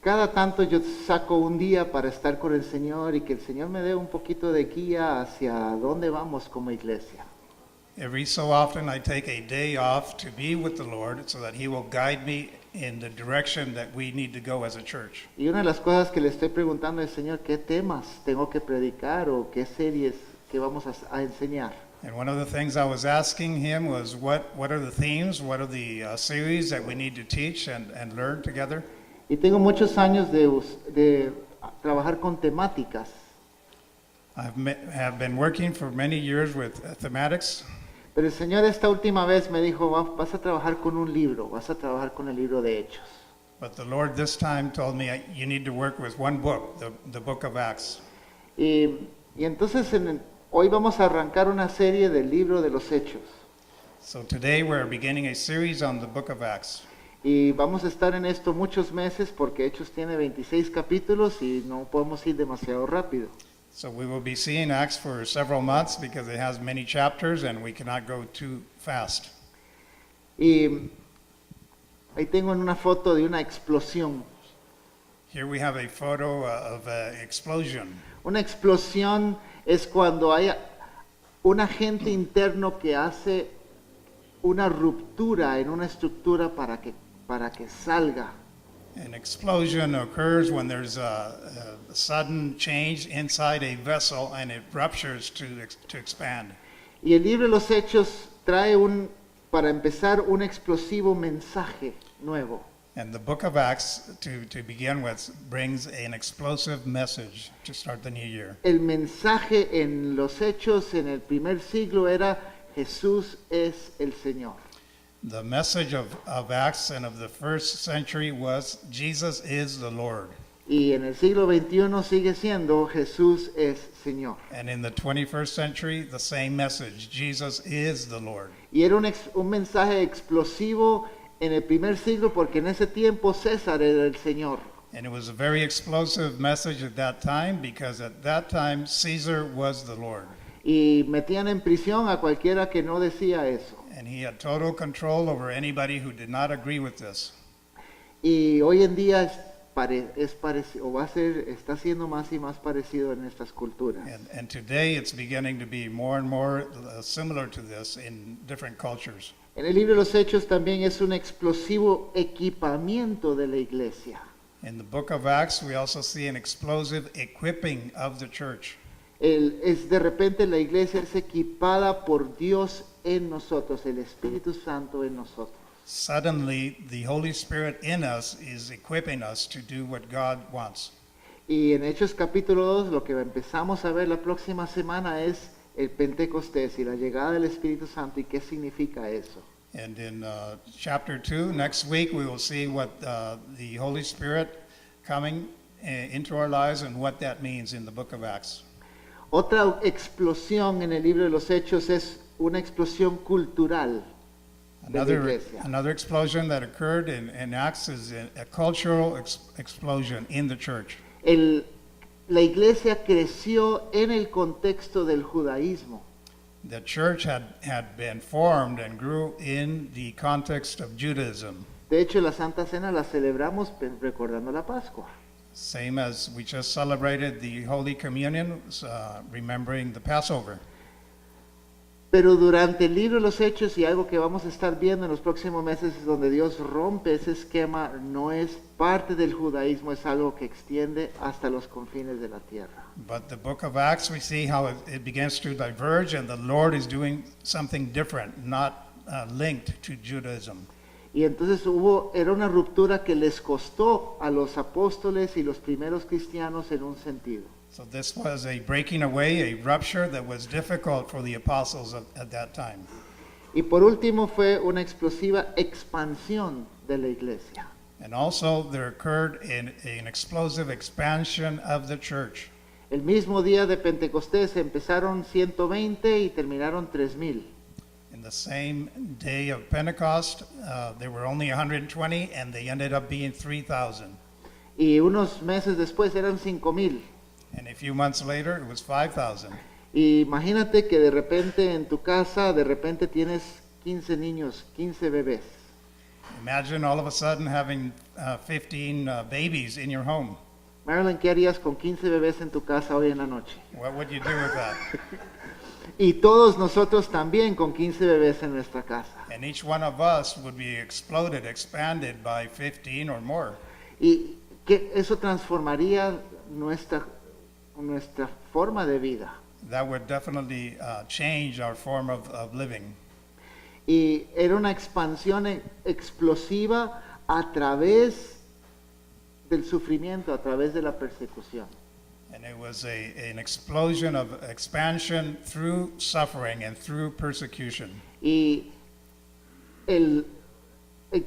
cada tanto yo saco un día para estar con el Señor y que el Señor me dé un poquito de guía hacia dónde vamos como iglesia. Every so often, I take a day off to be with the Lord so that He will guide me in the direction that we need to go as a church. Y una de las cosas que le estoy preguntando al Señor, ¿qué temas tengo que predicar o qué series que vamos a enseñar? And one of the things I was asking Him was, what are the themes, what are the series that we need to teach and learn together? Y tengo muchos años de trabajar con temáticas. Have been working for many years with thematics. Pero el Señor esta última vez me dijo, vas a trabajar con un libro, vas a trabajar con el libro de Hechos. But the Lord this time told me, you need to work with one book, the book of Acts. Y entonces hoy vamos a arrancar una serie del libro de los Hechos. So today we're beginning a series on the book of Acts. Y vamos a estar en esto muchos meses porque Hechos tiene 26 capítulos y no podemos ir demasiado rápido. So we will be seeing Acts for several months because it has many chapters and we cannot go too fast. Y ahí tengo una foto de una explosión. Here we have a photo of an explosion. Una explosión es cuando hay un agente interno que hace una ruptura en una estructura para que salga. An explosion occurs when there's a sudden change inside a vessel and it ruptures to expand. Y el libro de los Hechos trae para empezar, un explosivo mensaje nuevo. And the book of Acts, to begin with, brings an explosive message to start the new year. El mensaje en los Hechos en el primer siglo era Jesús es el Señor. The message of Acts and of the first century was Jesus is the Lord. Y en el siglo XXI sigue siendo Jesús es Señor. And in the 21st century, the same message, Jesus is the Lord. Y era un mensaje explosivo en el primer siglo porque en ese tiempo César era el Señor. And it was a very explosive message at that time because at that time Caesar was the Lord. Y metían en prisión a cualquiera que no decía eso. And he had total control over anybody who did not agree with this. Y hoy en día es parecido, está siendo más y más parecido en estas culturas. And today it's beginning to be more and more similar to this in different cultures. En el libro de los Hechos también es un explosivo equipamiento de la iglesia. In the book of Acts, we also see an explosive equipping of the church. De repente la iglesia es equipada por Dios en nosotros, el Espíritu Santo en nosotros. Suddenly, the Holy Spirit in us is equipping us to do what God wants. Y en Hechos capítulo 2, lo que empezamos a ver la próxima semana es el Pentecostés y la llegada del Espíritu Santo y qué significa eso. And in chapter 2, next week, we will see what the Holy Spirit coming into our lives and what that means in the book of Acts. Otra explosión en el libro de los Hechos es una explosión cultural de la iglesia. Another explosion that occurred in Acts is a cultural explosion in the church. La iglesia creció en el contexto del judaísmo. The church had been formed and grew in the context of Judaism. De hecho, la Santa Cena la celebramos recordando la Pascua. Same as we just celebrated the Holy Communion, remembering the Passover. Pero durante el libro de los Hechos y algo que vamos a estar viendo en los próximos meses es donde Dios rompe ese esquema, no es parte del judaísmo, es algo que extiende hasta los confines de la tierra. But the book of Acts, we see how it begins to diverge and the Lord is doing something different, not linked to Judaism. Y entonces era una ruptura que les costó a los apóstoles y los primeros cristianos en un sentido. So this was a breaking away, a rupture that was difficult for the apostles at that time. Y por último fue una explosiva expansión de la iglesia. And also there occurred an explosive expansion of the church. El mismo día de Pentecostés empezaron 120 y terminaron 3,000. In the same day of Pentecost, there were only 120 and they ended up being 3,000. Y unos meses después eran 5,000. And a few months later, it was 5,000. Y imagínate que de repente en tu casa, de repente tienes 15 niños, 15 bebés. Imagine all of a sudden having 15 babies in your home. Marilyn, ¿qué harías con 15 bebés en tu casa hoy en la noche? What would you do with that? Y todos nosotros también con 15 bebés en nuestra casa. And each one of us would be exploded, expanded by 15 or more. Y que eso transformaría nuestra forma de vida. That would definitely change our form of living. Y era una expansión explosiva a través del sufrimiento, a través de la persecución. And it was an explosion of expansion through suffering and through persecution. Y el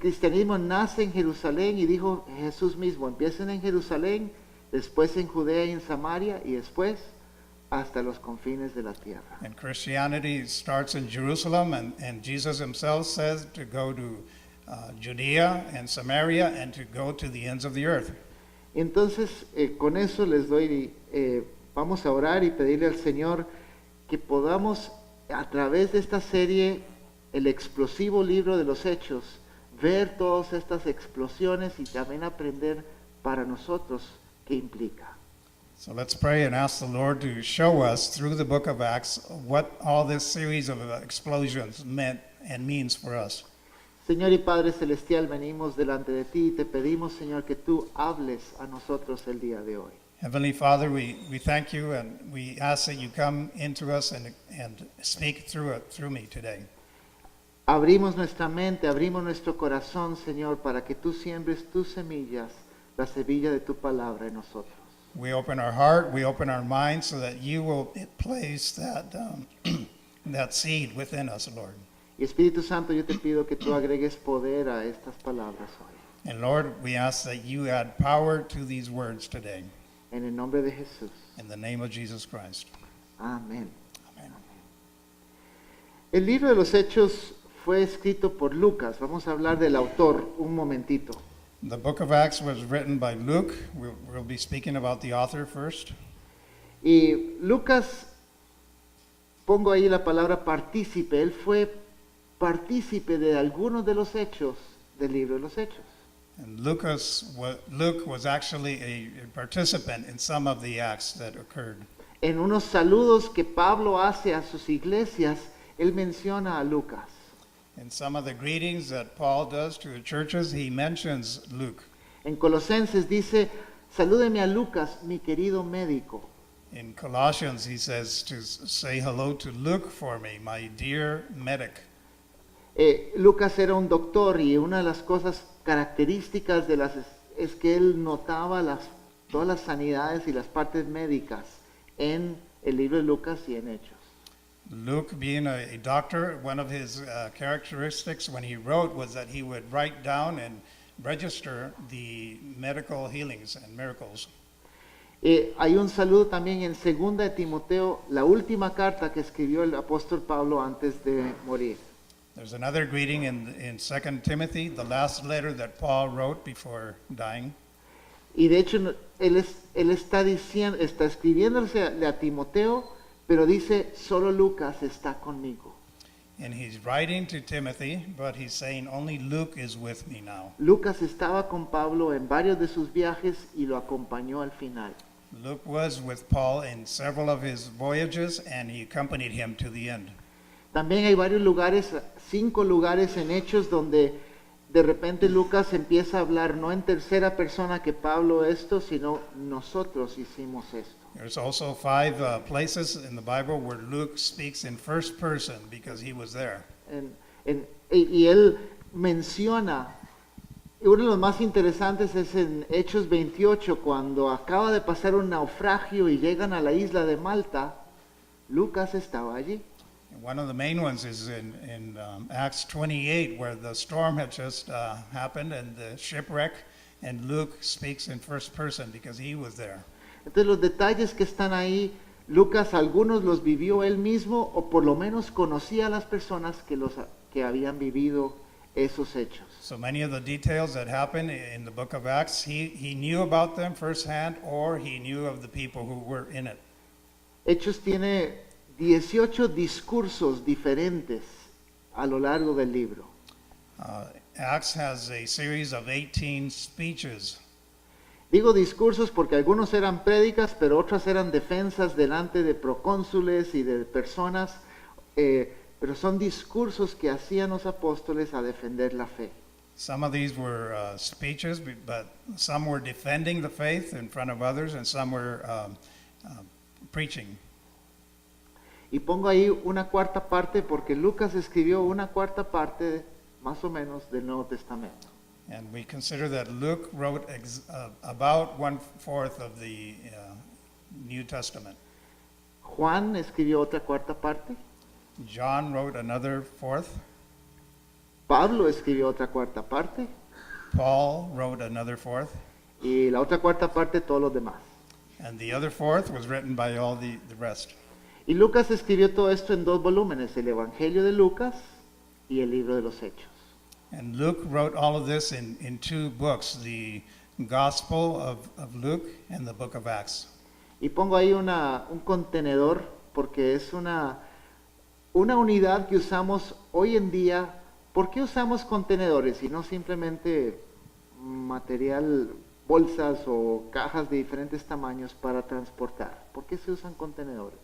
cristianismo nace en Jerusalén y dijo Jesús mismo, empiecen en Jerusalén, después en Judea y en Samaria y después hasta los confines de la tierra. And Christianity starts in Jerusalem, and Jesus himself says to go to Judea and Samaria and to go to the ends of the earth. Entonces, con eso les doy, vamos a orar y pedirle al Señor que podamos, a través de esta serie, el explosivo libro de los Hechos, ver todas estas explosiones y también aprender para nosotros qué implica. So let's pray and ask the Lord to show us through the book of Acts what all this series of explosions meant and means for us. Señor y Padre Celestial, venimos delante de ti y te pedimos, Señor, que tú hables a nosotros el día de hoy. Heavenly Father, we thank you and we ask that you come into us and speak through me today. Abrimos nuestra mente, abrimos nuestro corazón, Señor, para que tú siembres tus semillas, la semilla de tu palabra en nosotros. We open our heart, we open our mind so that you will place that, that seed within us, Lord. Y Espíritu Santo, yo te pido que tú agregues poder a estas palabras hoy. And Lord, we ask that you add power to these words today. En el nombre de Jesús. In the name of Jesus Christ. Amén. Amen. El libro de los Hechos fue escrito por Lucas. Vamos a hablar del autor un momentito. The book of Acts was written by Luke. We'll be speaking about the author first. Y Lucas, pongo ahí la palabra partícipe. Él fue partícipe de algunos de los hechos del libro de los Hechos. And Luke was actually a participant in some of the acts that occurred. En unos saludos que Pablo hace a sus iglesias, él menciona a Lucas. In some of the greetings that Paul does to the churches, he mentions Luke. En Colosenses dice, salúdeme a Lucas, mi querido médico. In Colossians, he says to say hello to Luke for me, my dear medic. Lucas era un doctor y una de las cosas características es que él notaba todas las sanidades y las partes médicas en el libro de Lucas y en Hechos. Luke, being a doctor, one of his characteristics when he wrote was that he would write down and register the medical healings and miracles. Hay un saludo también en 2 de Timoteo, la última carta que escribió el apóstol Pablo antes de morir. There's another greeting in 2 Timothy, the last letter that Paul wrote before dying. Y de hecho, él está escribiéndose a Timoteo, pero dice, solo Lucas está conmigo. And he's writing to Timothy, but he's saying, only Luke is with me now. Lucas estaba con Pablo en varios de sus viajes y lo acompañó al final. Luke was with Paul in several of his voyages, and he accompanied him to the end. También hay varios lugares, 5 lugares en Hechos donde de repente Lucas empieza a hablar no en tercera persona que Pablo esto, sino nosotros hicimos esto. There's also 5 places in the Bible where Luke speaks in first person because he was there. Y él menciona, uno de los más interesantes es en Hechos 28, cuando acaba de pasar un naufragio y llegan a la isla de Malta, Lucas estaba allí. And one of the main ones is in Acts 28, where the storm had just happened and the shipwreck, and Luke speaks in first person because he was there. Entonces los detalles que están ahí, Lucas algunos los vivió él mismo o por lo menos conocía a las personas que habían vivido esos hechos. So many of the details that happen in the book of Acts, he knew about them firsthand, or he knew of the people who were in it. Hechos tiene 18 discursos diferentes a lo largo del libro. Acts has a series of 18 speeches. Digo discursos porque algunos eran prédicas, pero otras eran defensas delante de procónsules y de personas, pero son discursos que hacían los apóstoles a defender la fe. Some of these were speeches, but some were defending the faith in front of others, and some were preaching. Y pongo ahí una cuarta parte porque Lucas escribió una cuarta parte, más o menos, del Nuevo Testamento. And we consider that Luke wrote about 1/4 of the New Testament. Juan escribió otra cuarta parte. John wrote another fourth. Pablo escribió otra cuarta parte. Paul wrote another fourth. Y la otra cuarta parte, todos los demás. And the other fourth was written by all the rest. Y Lucas escribió todo esto en 2 volúmenes, el Evangelio de Lucas y el libro de los Hechos. And Luke wrote all of this in 2 books, the Gospel of Luke and the book of Acts. Y pongo ahí un contenedor porque es una unidad que usamos hoy en día. ¿Por qué usamos contenedores y no simplemente material, bolsas o cajas de diferentes tamaños para transportar? ¿Por qué se usan contenedores?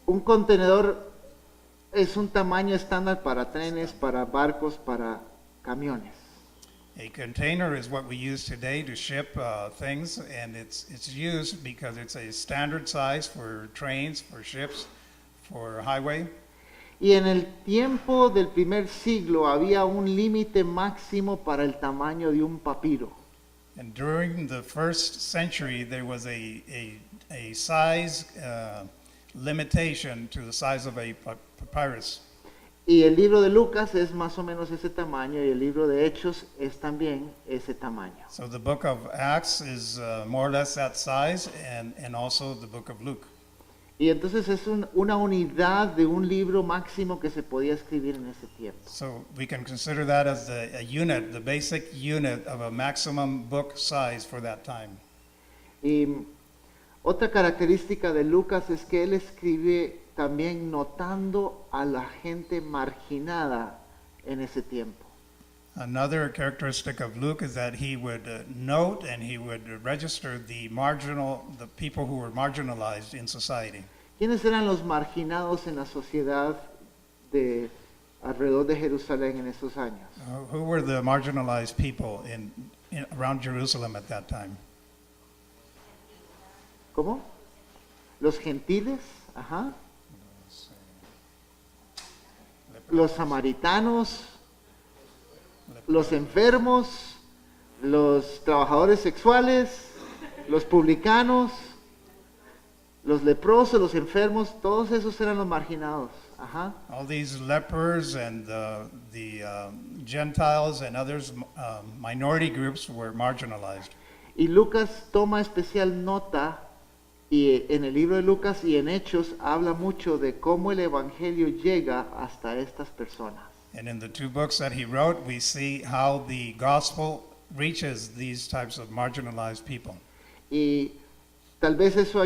Un contenedor es un tamaño estándar para trenes, para barcos, para camiones. A container is what we use today to ship things, and it's used because it's a standard size for trains, for ships, for highway. Y en el tiempo del primer siglo había un límite máximo para el tamaño de un papiro. And during the first century, there was a size limitation to the size of a papyrus. Y el libro de Lucas es más o menos ese tamaño y el libro de Hechos es también ese tamaño. So the book of Acts is more or less that size, and also the book of Luke. Y entonces es una unidad de un libro máximo que se podía escribir en ese tiempo. So we can consider that as a unit, the basic unit of a maximum book size for that time. Y otra característica de Lucas es que él escribe también notando a la gente marginada en ese tiempo. Another characteristic of Luke is that he would note and he would register the people who were marginalized in society. ¿Quiénes eran los marginados en la sociedad de alrededor de Jerusalén en esos años? Who were the marginalized people around Jerusalem at that time? ¿Cómo? Los gentiles, ajá. Los samaritanos, los enfermos, los trabajadores sexuales, los publicanos, los leprosos, los enfermos, todos esos eran los marginados. Ajá. All these lepers and the Gentiles and others, minority groups were marginalized. Y Lucas toma especial nota, y en el libro de Lucas y en Hechos habla mucho de cómo el evangelio llega hasta estas personas. And in the 2 books that he wrote, we see how the gospel reaches these types of marginalized people. Y tal vez eso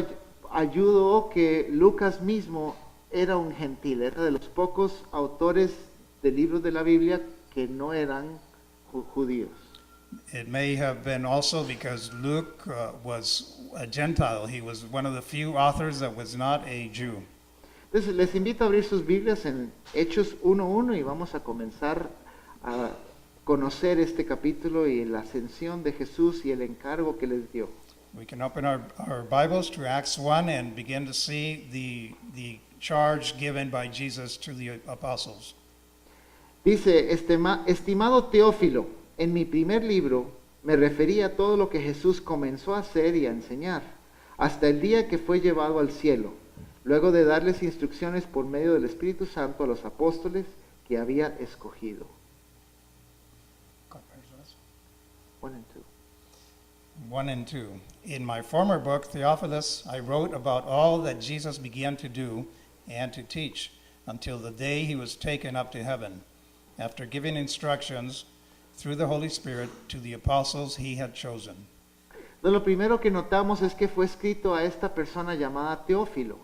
ayudó que Lucas mismo era un gentil, era de los pocos autores de libros de la Biblia que no eran judíos. It may have been also because Luke was a Gentile. He was one of the few authors that was not a Jew. Entonces les invito a abrir sus Biblias en Hechos 1:1 y vamos a comenzar a conocer este capítulo y la ascensión de Jesús y el encargo que les dio. We can open our Bibles to Acts 1 and begin to see the charge given by Jesus to the apostles. Dice, estimado Teófilo, en mi primer libro me refería a todo lo que Jesús comenzó a hacer y a enseñar, hasta el día que fue llevado al cielo, luego de darles instrucciones por medio del Espíritu Santo a los apóstoles que había escogido. 1 and 2. 1 and 2. In my former book, Theophilus, I wrote about all that Jesus began to do and to teach until the day he was taken up to heaven, after giving instructions through the Holy Spirit to the apostles he had chosen. Lo primero que notamos es que fue escrito a esta persona llamada Teófilo.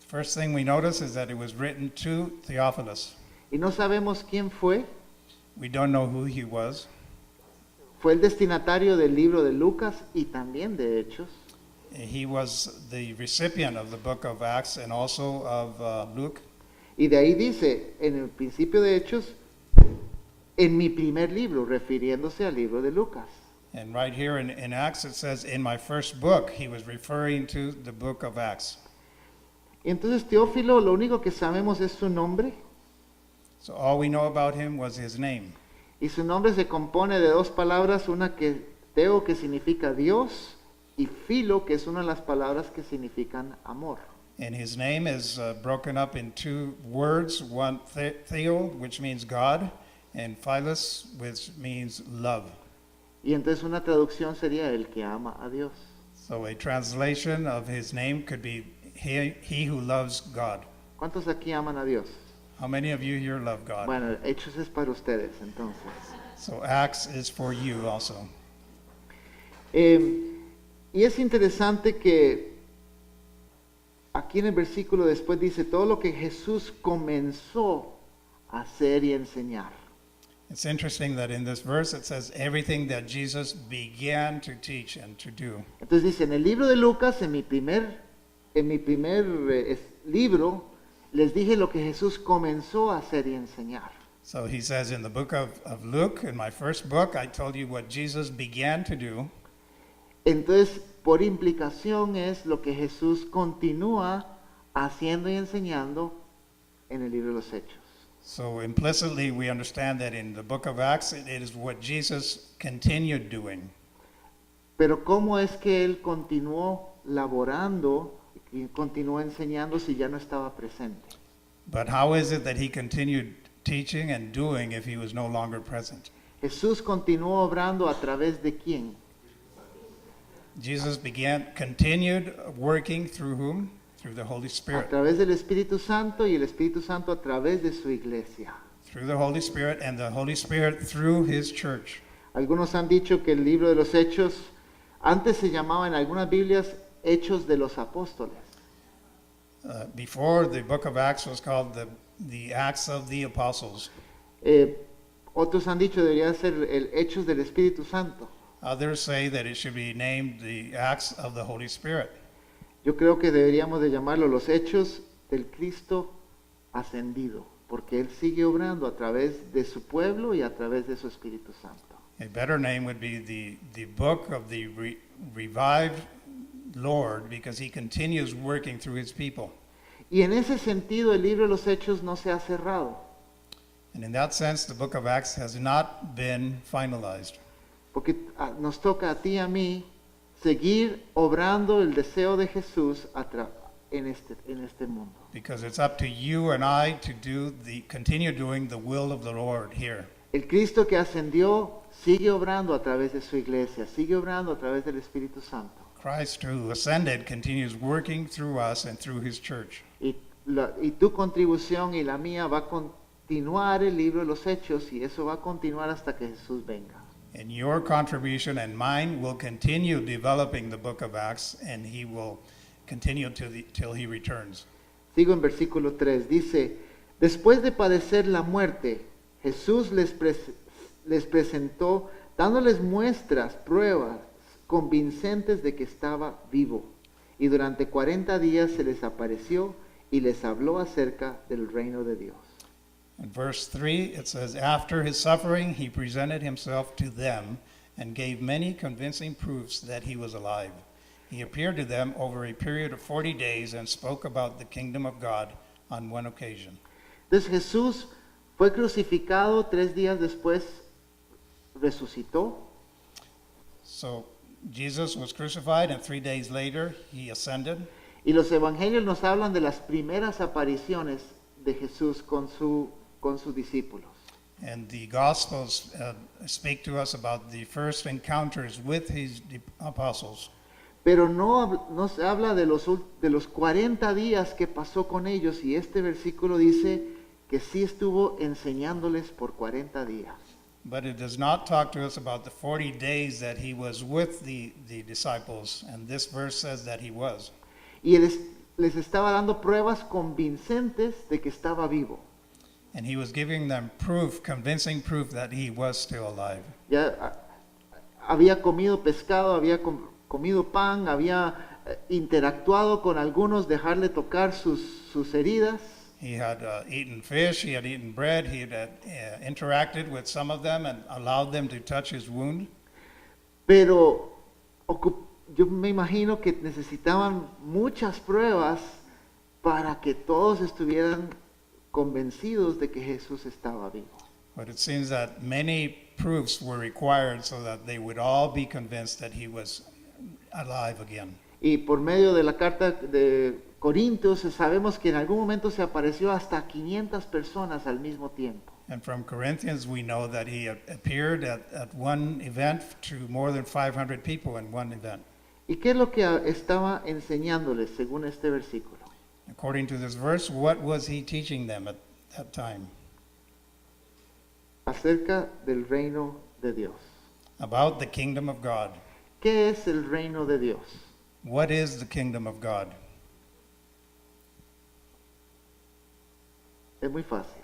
First thing we notice is that it was written to Theophilus. Y no sabemos quién fue. We don't know who he was. Fue el destinatario del libro de Lucas y también de Hechos. He was the recipient of the book of Acts and also of Luke. Y de ahí dice, en el principio de Hechos, en mi primer libro, refiriéndose al libro de Lucas. And right here in Acts it says, in my first book, he was referring to the book of Acts. Y entonces Teófilo, lo único que sabemos es su nombre. So all we know about him was his name. Y su nombre se compone de dos palabras, una que teo, que significa Dios, y filo, que es una de las palabras que significan amor. And his name is broken up in two words, one theo, which means God, and philos, which means love. Y entonces una traducción sería el que ama a Dios. So a translation of his name could be he who loves God. ¿Cuántos aquí aman a Dios? How many of you here love God? Bueno, Hechos es para ustedes, entonces. So Acts is for you also. Y es interesante que aquí en el versículo después dice todo lo que Jesús comenzó a hacer y enseñar. It's interesting that in this verse it says everything that Jesus began to teach and to do. Entonces dice, en el libro de Lucas, en mi primer libro, les dije lo que Jesús comenzó a hacer y enseñar. So he says in the book of Luke, in my first book, I told you what Jesus began to do. Entonces, por implicación es lo que Jesús continúa haciendo y enseñando en el libro de los Hechos. So implicitly we understand that in the book of Acts it is what Jesus continued doing. Pero ¿cómo es que él continuó laborando y continuó enseñando si ya no estaba presente? But how is it that he continued teaching and doing if he was no longer present? Jesús continuó obrando a través de quién? Jesus continued working through whom? Through the Holy A Spirit. través del Espíritu Santo y el Espíritu Santo a través de su iglesia. Through the Holy Spirit and the Holy Spirit through his church. Algunos han dicho que el libro de los Hechos antes se llamaba en algunas Biblias Hechos de los Apóstoles. Before the book of Acts was called the Acts of the Apostles. Otros han dicho debería ser el Hechos del Espíritu Santo. Others say that it should be named the Acts of the Holy Spirit. Yo creo que deberíamos de llamarlo los Hechos del Cristo ascendido, porque Él sigue obrando a través de su pueblo y a través de su Espíritu Santo. A better name would be the book of the revived Lord, because he continues working through his people. Y en ese sentido el libro de los Hechos no se ha cerrado, And in that sense, the book of Acts has not been finalized. porque nos toca a ti y a mí seguir obrando el deseo de Jesús en este mundo. Because it's up to you and I to continue doing the will of the Lord here. El Cristo que ascendió sigue obrando a través de su iglesia, sigue obrando a través del Espíritu Santo. Christ who ascended continues working through us and through his church. Y tu contribución y la mía va a continuar el libro de los Hechos y eso va a continuar hasta que Jesús venga. And your contribution and mine will continue developing the book of Acts, and he will continue till he returns. Sigo en versículo 3, dice, después de padecer la muerte, Jesús les presentó dándoles muestras, pruebas convincentes de que estaba vivo. Y durante 40 días se les apareció y les habló acerca del reino de Dios. In verse 3, it says, after his suffering, he presented himself to them and gave many convincing proofs that he was alive. He appeared to them over a period of 40 days and spoke about the kingdom of God on one occasion. Entonces Jesús fue crucificado, 3 días después resucitó. So Jesus was crucified, and 3 days later he ascended. Y los evangelios nos hablan de las primeras apariciones de Jesús con sus discípulos. And the Gospels speak to us about the first encounters with his apostles. Pero no se habla de los 40 días que pasó con ellos, y este versículo dice que sí estuvo enseñándoles por 40 días. But it does not talk to us about the 40 days that he was with the disciples, and this verse says that he was. Y les estaba dando pruebas convincentes de que estaba vivo. And he was giving them proof, convincing proof that he was still alive. Ya había comido pescado, había comido pan, había interactuado con algunos, dejarle tocar sus heridas. He had eaten fish, he had eaten bread, he had interacted with some of them and allowed them to touch his wound. Pero yo me imagino que necesitaban muchas pruebas para que todos estuvieran convencidos de que Jesús estaba vivo. But it seems that many proofs were required so that they would all be convinced that he was alive again. Y por medio de la carta de Corintios sabemos que en algún momento se apareció hasta 500 personas al mismo tiempo. And from Corinthians, we know that he appeared at one event to more than 500 people in one event. ¿Y qué es lo que estaba enseñándoles según este versículo? According to this verse, what was he teaching them at that time? Acerca del reino de Dios. About the kingdom of God. ¿Qué es el reino de Dios? What is the kingdom of God? Es muy fácil.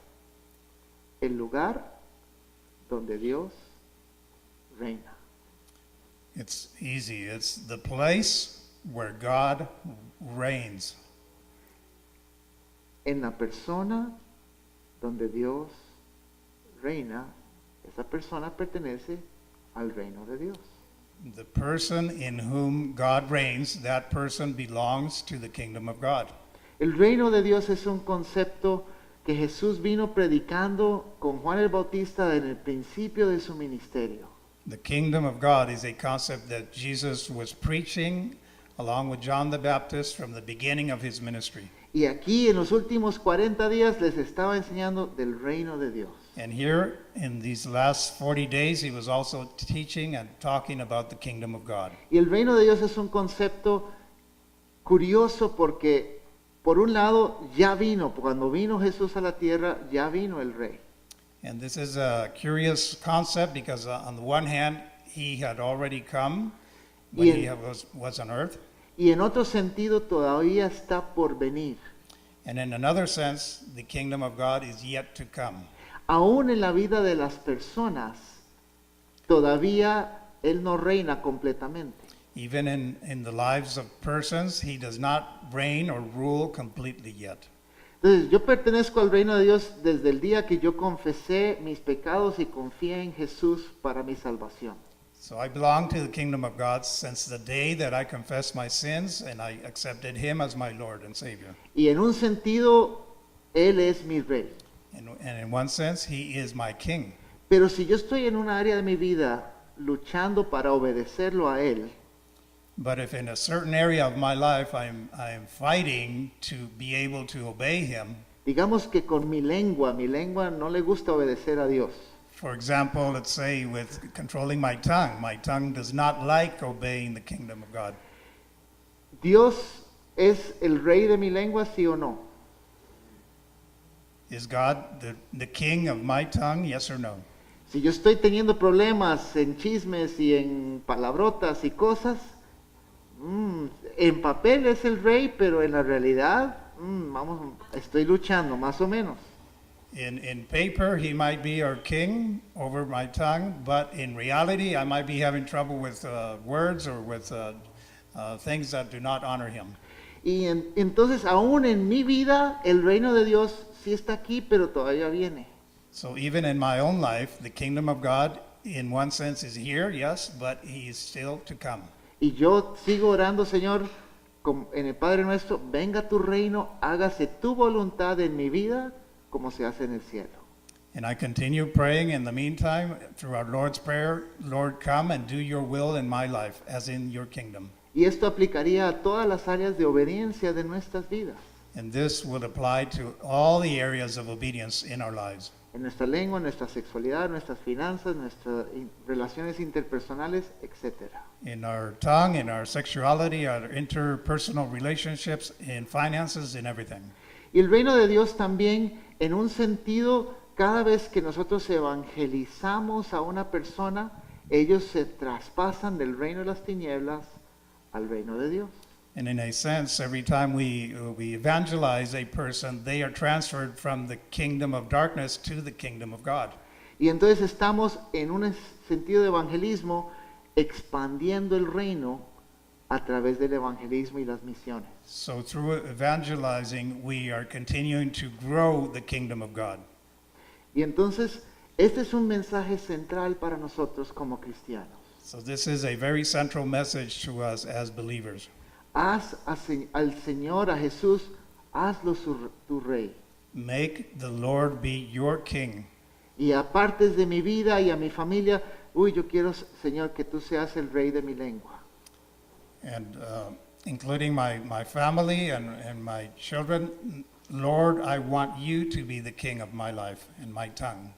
El lugar donde Dios reina. It's easy. It's the place where God reigns. En la persona donde Dios reina, esa persona pertenece al reino de Dios. The person in whom God reigns, that person belongs to the kingdom of God. El reino de Dios es un concepto que Jesús vino predicando con Juan el Bautista en el principio de su ministerio. The kingdom of God is a concept that Jesus was preaching along with John the Baptist from the beginning of his ministry. Y aquí en los últimos 40 días les estaba enseñando del reino de Dios. And here in these last 40 days, he was also teaching and talking about the kingdom of God. Y el reino de Dios es un concepto curioso porque, por un lado, ya vino, cuando vino Jesús a la tierra, ya vino el rey. And this is a curious concept because on the one hand, he had already come when Y en- he was on earth. Y en otro sentido, todavía está por venir. And in another sense, the kingdom of God is yet to come. Aún en la vida de las personas, todavía Él no reina completamente. Even in the lives of persons, he does not reign or rule completely yet. Entonces, yo pertenezco al reino de Dios desde el día que yo confesé mis pecados y confié en Jesús para mi salvación. So I belong to the kingdom of God since the day that I confessed my sins and I accepted him as my Lord and Savior. Y en un sentido, Él es mi rey. And in one sense, he is my king. Pero si yo estoy en una área de mi vida luchando para obedecerlo a Él, But if in a certain area of my life I'm fighting to be able to obey him, digamos que con mi lengua no le gusta obedecer a Dios. for example, let's say with controlling my tongue does not like obeying the kingdom of God. ¿Dios es el rey de mi lengua, sí o no? Is God the king of my tongue, yes or no? Si yo estoy teniendo problemas en chismes y en palabrotas y cosas, en papel es el rey, pero en la realidad, estoy luchando más o menos. In paper, he might be our king over my tongue, but in reality, I might be having trouble with words or with things that do not honor him. Y entonces, aún en mi vida, el reino de Dios sí está aquí, pero todavía viene. So even in my own life, the kingdom of God, in one sense, is here, yes, but he is still to come. Y yo sigo orando, Señor, en el Padre Nuestro, venga tu reino, hágase tu voluntad en mi vida, como se hace en el cielo. And I continue praying in the meantime through our Lord's Prayer, Lord, come and do your will in my life, as in your kingdom. Y esto aplicaría a todas las áreas de obediencia de nuestras vidas. And this will apply to all the areas of obedience in our lives. En nuestra lengua, en nuestra sexualidad, nuestras finanzas, nuestras relaciones interpersonales, etc. In our tongue, in our sexuality, our interpersonal relationships, in finances, in everything. Y el reino de Dios también, en un sentido, cada vez que nosotros evangelizamos a una persona, ellos se traspasan del reino de las tinieblas al reino de Dios. And in a sense, every time we evangelize a person, they are transferred from the kingdom of darkness to the kingdom of God. Y entonces estamos en un sentido de evangelismo expandiendo el reino a través del evangelismo y las misiones. So through evangelizing, we are continuing to grow the kingdom of God. Y entonces, este es un mensaje central para nosotros como cristianos. So this is a very central message to us as believers. Haz al Señor, a Jesús, hazlo tu rey. Make the Lord be your king. Y apartes de mi vida y a mi familia, yo quiero, Señor, que tú seas el rey de mi lengua. And including my family and my children, Lord, I want you to be the king of my life and my tongue.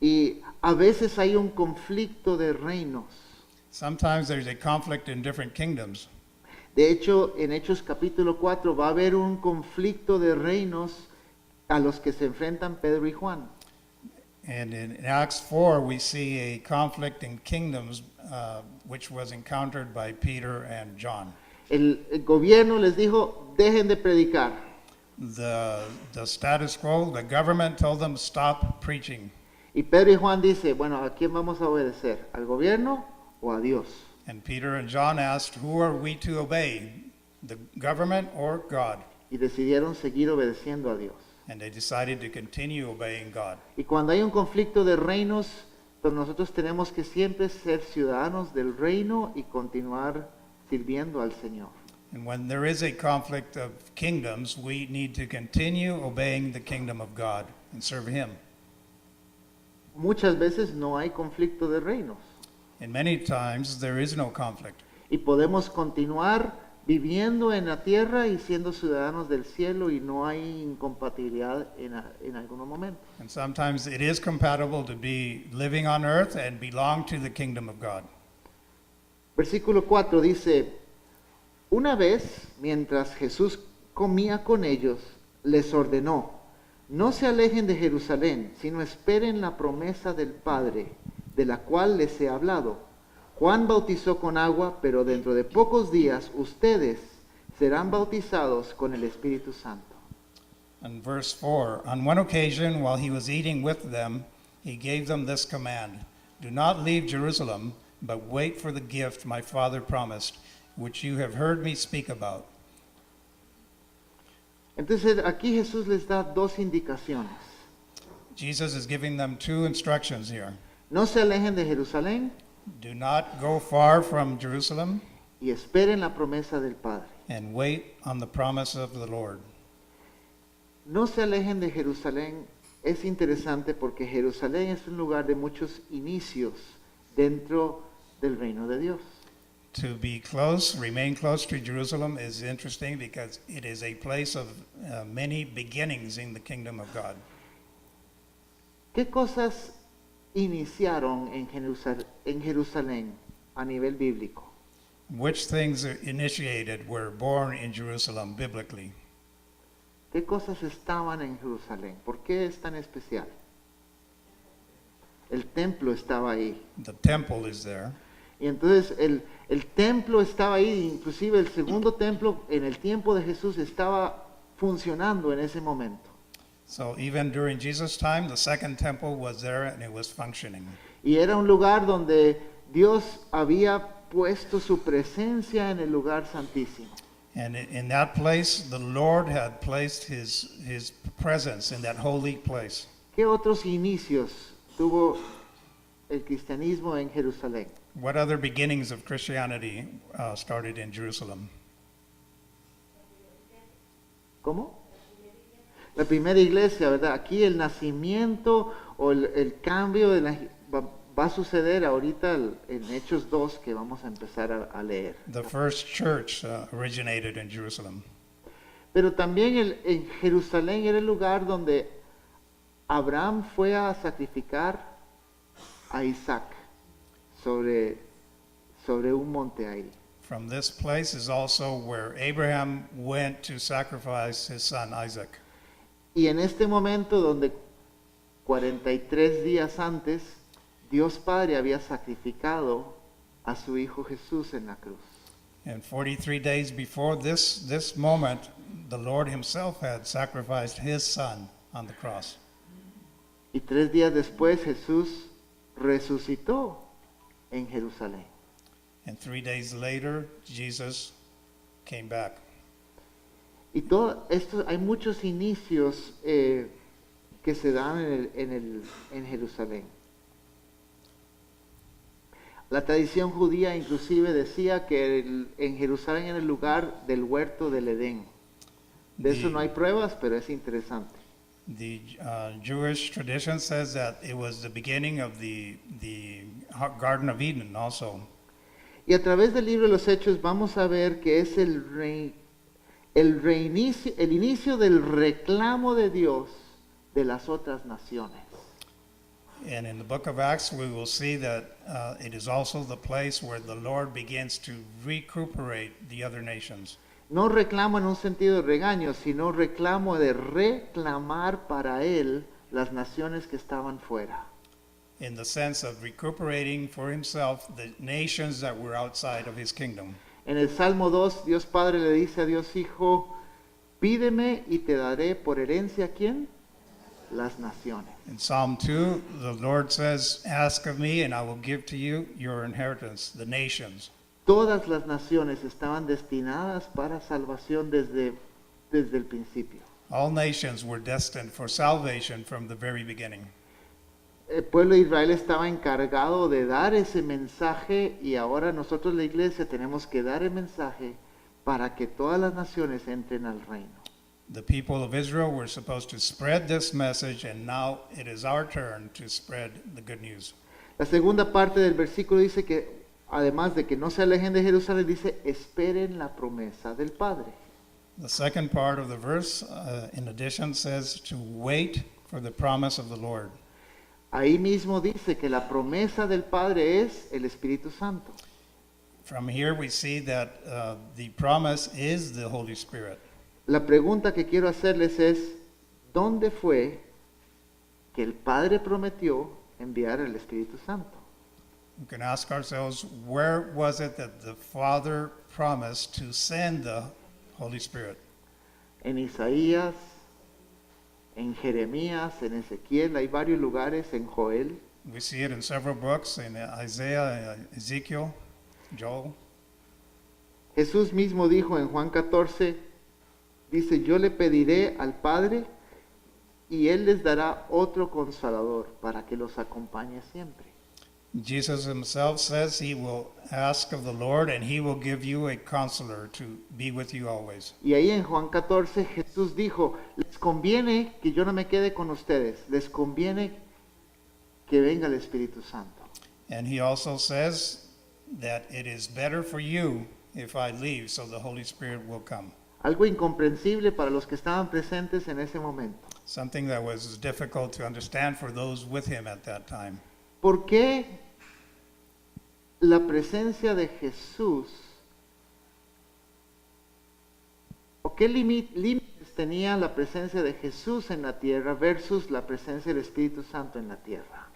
Y a veces hay un conflicto de reinos. Sometimes there's a conflict in different kingdoms. De hecho, en Hechos capítulo 4 va a haber un conflicto de reinos a los que se enfrentan Pedro y Juan. And in Acts 4, we see a conflict in kingdoms which was encountered by Peter and John. El gobierno les dijo, dejen de predicar. The status quo, the government told them, stop preaching. Y Pedro y Juan dice, bueno, ¿a quién vamos a obedecer? ¿Al gobierno o a Dios? And Peter and John asked, who are we to obey, the government or God? Y decidieron seguir obedeciendo a Dios. And they decided to continue obeying God. Y cuando hay un conflicto de reinos, pues nosotros tenemos que siempre ser ciudadanos del reino y continuar sirviendo al Señor. And when there is a conflict of kingdoms, we need to continue obeying the kingdom of God and serve Him. Muchas veces no hay conflicto de reinos. And many times there is no conflict. Y podemos continuar viviendo en la tierra y siendo ciudadanos del cielo y no hay incompatibilidad en algunos momentos. And sometimes it is compatible to be living on earth and belong to the kingdom of God. Versículo 4 dice, una vez, mientras Jesús comía con ellos, les ordenó, no se alejen de Jerusalén, sino esperen la promesa del Padre, de la cual les he hablado. Juan bautizó con agua, pero dentro de pocos días ustedes serán bautizados con el Espíritu Santo. And verse 4, on one occasion while he was eating with them, he gave them this command, do not leave Jerusalem, but wait for the gift my Father promised, which you have heard me speak about. Entonces aquí Jesús les da dos indicaciones. Jesus is giving them two instructions here. No se alejen de Jerusalén Do not go far from Jerusalem y esperen la promesa del Padre. and wait on the promise of the Lord. No se alejen de Jerusalén es interesante porque Jerusalén es un lugar de muchos inicios dentro del reino de Dios. To be close, remain close to Jerusalem is interesting because it is a place of many beginnings in the kingdom of God. ¿Qué cosas iniciaron en Jerusalén a nivel bíblico? Which things are initiated were born in Jerusalem biblically? ¿Qué cosas estaban en Jerusalén? ¿Por qué es tan especial? El templo estaba ahí. The temple is there. Y entonces el templo estaba ahí, inclusive el segundo templo en el tiempo de Jesús estaba funcionando en ese momento. So even during Jesus' time, the second temple was there and it was functioning. Y era un lugar donde Dios había puesto su presencia en el lugar santísimo. And in that place, the Lord had placed his presence in that holy place. ¿Qué otros inicios tuvo el cristianismo en Jerusalén? What other beginnings of Christianity started in Jerusalem? ¿Cómo? La primera iglesia, ¿verdad? Aquí el nacimiento o el cambio va a suceder ahorita en Hechos 2 que vamos a empezar a leer. The first church originated in Jerusalem. Pero también en Jerusalén era el lugar donde Abraham fue a sacrificar a Isaac sobre un monte ahí. From this place is also where Abraham went to sacrifice his son Isaac. Y en este momento donde 43 días antes, Dios Padre había sacrificado a su Hijo Jesús en la cruz. And 43 days before this moment, the Lord himself had sacrificed his son on the cross. Y 3 días después Jesús resucitó en Jerusalén. And 3 days later, Jesus came back. Y todo esto, hay muchos inicios que se dan en Jerusalén. La tradición judía inclusive decía que en Jerusalén era el lugar del huerto del Edén. De eso no hay pruebas, pero es interesante. The Jewish tradition says that it was the beginning of the Garden of Eden also. Y a través del libro de los Hechos vamos a ver que es el inicio del reclamo de Dios de las otras naciones. And in the book of Acts, we will see that it is also the place where the Lord begins to recuperate the other nations. No reclamo en un sentido de regaño, sino reclamo de reclamar para Él las naciones que estaban fuera. In the sense of recuperating for himself the nations that were outside of his kingdom. En el Salmo 2, Dios Padre le dice a Dios Hijo, pídeme y te daré por herencia, ¿a quién? Las naciones. In Psalm 2, the Lord says, ask of me and I will give to you your inheritance, the nations. Todas las naciones estaban destinadas para salvación desde el principio. All nations were destined for salvation from the very beginning. El pueblo de Israel estaba encargado de dar ese mensaje y ahora nosotros la iglesia tenemos que dar el mensaje para que todas las naciones entren al reino. The people of Israel were supposed to spread this message, and now it is our turn to spread the good news. La segunda parte del versículo dice que además de que no se alejen de Jerusalén, dice esperen la promesa del Padre. The second part of the verse, in addition, says to wait for the promise of the Lord. Ahí mismo dice que la promesa del Padre es el Espíritu Santo. From here we see that the promise is the Holy Spirit. La pregunta que quiero hacerles es, ¿dónde fue que el Padre prometió enviar el Espíritu Santo? We can ask ourselves, where was it that the Father promised to send the Holy Spirit? En Isaías, en Jeremías, en Ezequiel, hay varios lugares, en Joel. We see it in several books, in Isaiah, Ezekiel, Joel. Jesús mismo dijo en Juan 14, dice, yo le pediré al Padre y Él les dará otro consolador para que los acompañe siempre. Jesus himself says he will ask of the Lord and he will give you a counselor to be with you always. Y ahí en Juan 14 Jesús dijo, les conviene que yo no me quede con ustedes, les conviene que venga el Espíritu Santo. And he also says that it is better for you if I leave, so the Holy Spirit will come. Algo incomprensible para los que estaban presentes en ese momento. Something that was difficult to understand for those with him at that time. ¿Por qué la presencia de Jesús, o qué límites tenía la presencia de Jesús en la tierra versus la presencia del Espíritu Santo en la tierra?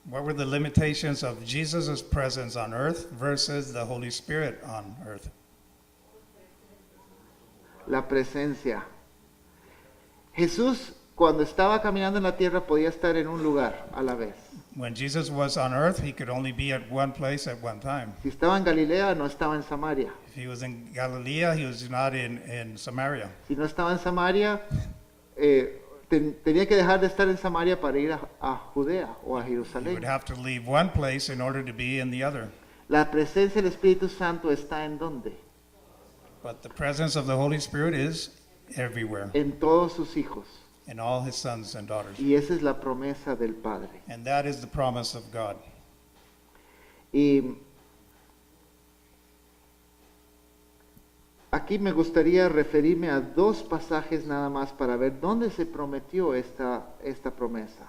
What were the limitations of Jesus' presence on earth versus the Holy Spirit on earth? La presencia. Jesús, cuando estaba caminando en la tierra, podía estar en un lugar a la vez. When Jesus was on earth, he could only be at one place at one time. Si estaba en Galilea, no estaba en Samaria. If he was in Galilee, he was not in Samaria. Si no estaba en Samaria, tenía que dejar de estar en Samaria para ir a Judea o a He Jerusalén. would have to leave one place in order to be in the other. La presencia del Espíritu Santo está en dónde? But the presence of the Holy Spirit is everywhere, En todos sus hijos. in all his sons and daughters. Y esa es la promesa del Padre. And that is the promise of God. Y aquí me gustaría referirme a dos pasajes nada más para ver dónde se prometió esta promesa.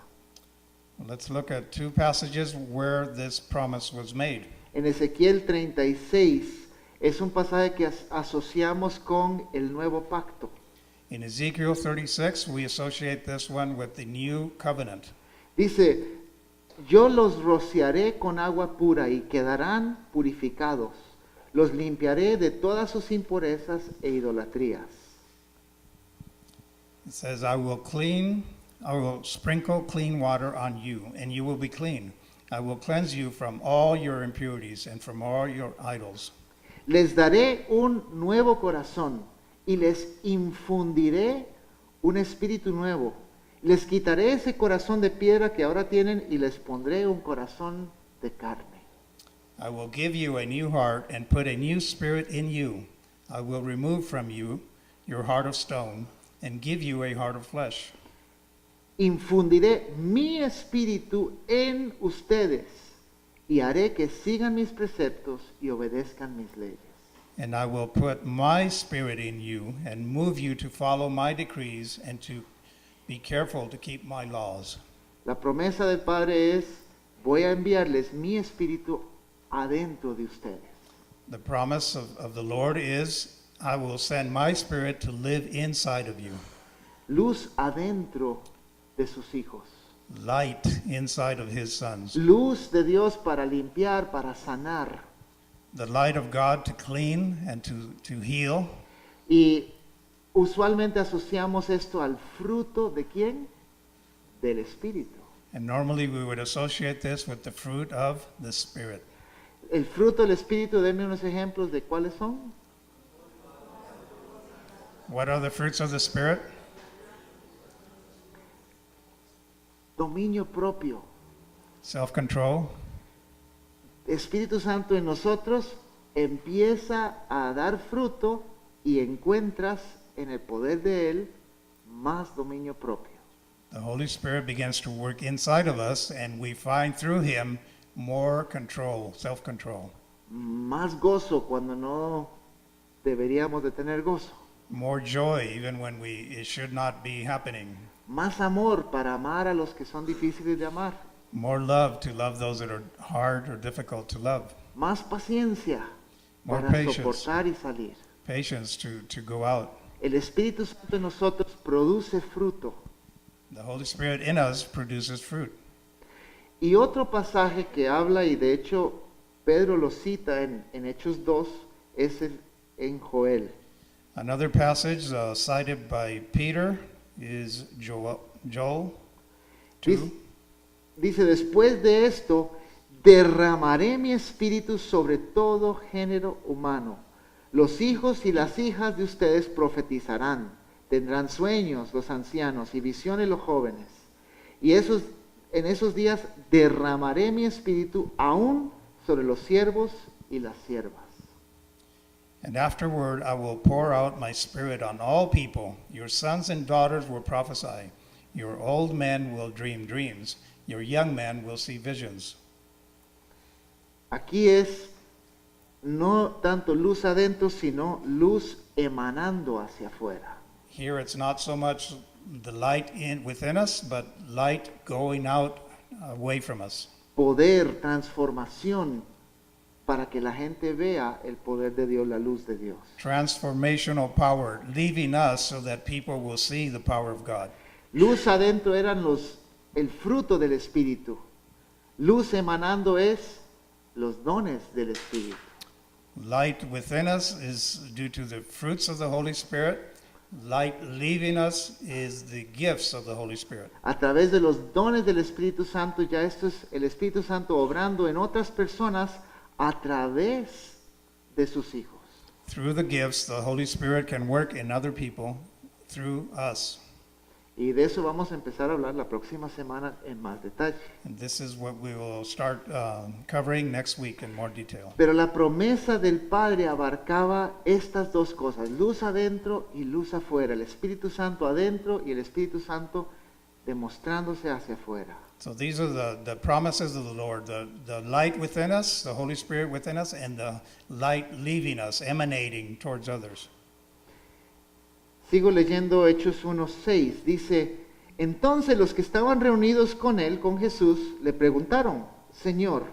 Let's look at two passages where this promise was made. En Ezequiel 36 es un pasaje que asociamos con el nuevo pacto. In Ezekiel 36, we associate this one with the new covenant. Dice, yo los rociaré con agua pura y quedarán purificados. Los limpiaré de todas sus impurezas e idolatrías. It says, I will sprinkle clean water on you, and you will be clean. I will cleanse you from all your impurities and from all your idols. Les daré un nuevo corazón y les infundiré un espíritu nuevo. Les quitaré ese corazón de piedra que ahora tienen y les pondré un corazón de carne. I will give you a new heart and put a new spirit in you. I will remove from you your heart of stone and give you a heart of flesh. Infundiré mi espíritu en ustedes y haré que sigan mis preceptos y obedezcan mis leyes. And I will put my spirit in you and move you to follow my decrees and to be careful to keep my laws. La promesa del Padre es, voy a enviarles mi espíritu adentro de ustedes. The promise of the Lord is, I will send my spirit to live inside of you. Luz adentro de sus hijos. Light inside of his sons. Luz de Dios para limpiar, para sanar. The light of God to clean and to heal. Y usualmente asociamos esto al fruto de quién? Del Espíritu. And normally we would associate this with the fruit of the Spirit. El fruto del Espíritu, denme unos ejemplos de cuáles son. What are the fruits of the Spirit? Dominio propio. Self-control. Espíritu Santo en nosotros empieza a dar fruto y encuentras en el poder de Él más dominio propio. The Holy Spirit begins to work inside of us, and we find through him more control, self-control. Más gozo cuando no deberíamos de tener gozo. More joy even when it should not be happening. Más amor para amar a los que son difíciles de amar. More love to love those that are hard or difficult to love. Más paciencia More para patience. soportar y salir. Patience to go out. El Espíritu Santo en nosotros produce fruto. The Holy Spirit in us produces fruit. Y otro pasaje que habla, y de hecho Pedro lo cita en Hechos 2, es en Joel. Another passage cited by Peter is Joel 2. Dice, después de esto, derramaré mi espíritu sobre todo género humano. Los hijos y las hijas de ustedes profetizarán, tendrán sueños los ancianos y visiones los jóvenes. Y en esos días derramaré mi espíritu aún sobre los siervos y las siervas. And afterward I will pour out my spirit on all people. Your sons and daughters will prophesy. Your old men will dream dreams. Your young men will see visions. Aquí es no tanto luz adentro, sino luz emanando hacia afuera. Here it's not so much the light within us, but light going out away from us. Poder, transformación, para que la gente vea el poder de Dios, la luz de Dios. Transformational power, leaving us so that people will see the power of God. Luz adentro eran el fruto del Espíritu. Luz emanando es los dones del Espíritu. Light within us is due to the fruits of the Holy Spirit. Light leaving us is the gifts of the Holy Spirit. A través de los dones del Espíritu Santo, ya esto es el Espíritu Santo obrando en otras personas a través de sus hijos. Through the gifts, the Holy Spirit can work in other people through us. Y de eso vamos a empezar a hablar la próxima semana en más detalle. And this is what we will start covering next week in more detail. Pero la promesa del Padre abarcaba estas dos cosas, luz adentro y luz afuera, el Espíritu Santo adentro y el Espíritu Santo demostrándose hacia afuera. So these are the promises of the Lord, the light within us, the Holy Spirit within us, and the light leaving us, emanating towards others. Sigo leyendo Hechos 1:6. Dice, entonces los que estaban reunidos con él, con Jesús, le preguntaron, Señor,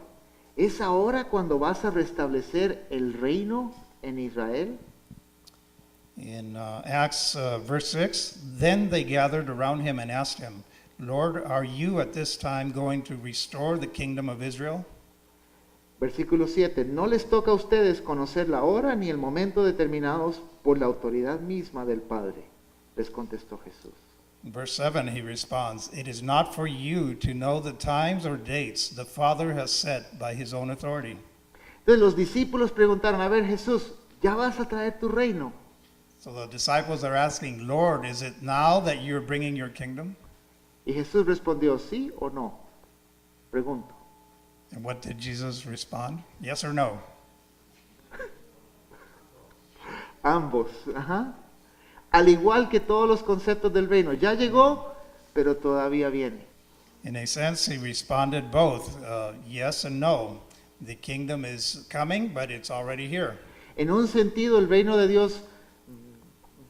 ¿es ahora cuando vas a restablecer el reino en Israel? In Acts verse 6, then they gathered around him and asked him, Lord, are you at this time going to restore the kingdom of Israel? Versículo 7. No les toca a ustedes conocer la hora ni el momento determinados por la autoridad misma del Padre, les contestó Jesús. In verse 7, he responds, "It is not for you to know the times or dates the Father has set by his own authority." Entonces los discípulos preguntaron, a ver Jesús, ¿ya vas a traer tu reino? So the disciples are asking, "Lord, is it now that you're bringing your kingdom?" Y Jesús respondió, ¿sí o no? Pregunto. And what did Jesus respond? Yes or no? Ambos, ajá. Al igual que todos los conceptos del reino, ya llegó, pero todavía viene. In a sense, he responded both, yes and no. The kingdom is coming, but it's already here. En un sentido, el reino de Dios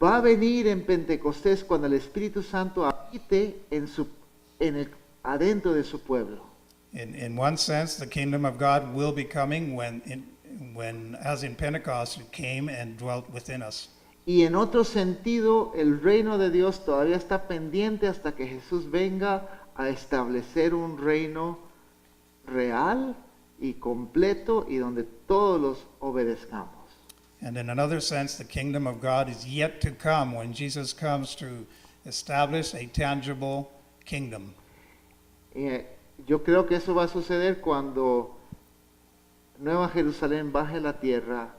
va a venir en Pentecostés cuando el Espíritu Santo habite adentro de su pueblo. In one sense, the kingdom of God will be coming when, as in Pentecost, it came and dwelt within us. Y en otro sentido, el reino de Dios todavía está pendiente hasta que Jesús venga a establecer un reino real y completo y donde todos los obedezcamos. And in another sense, the kingdom of God is yet to come when Jesus comes to establish a tangible kingdom. Yo creo que eso va a suceder cuando Nueva Jerusalén baje la tierra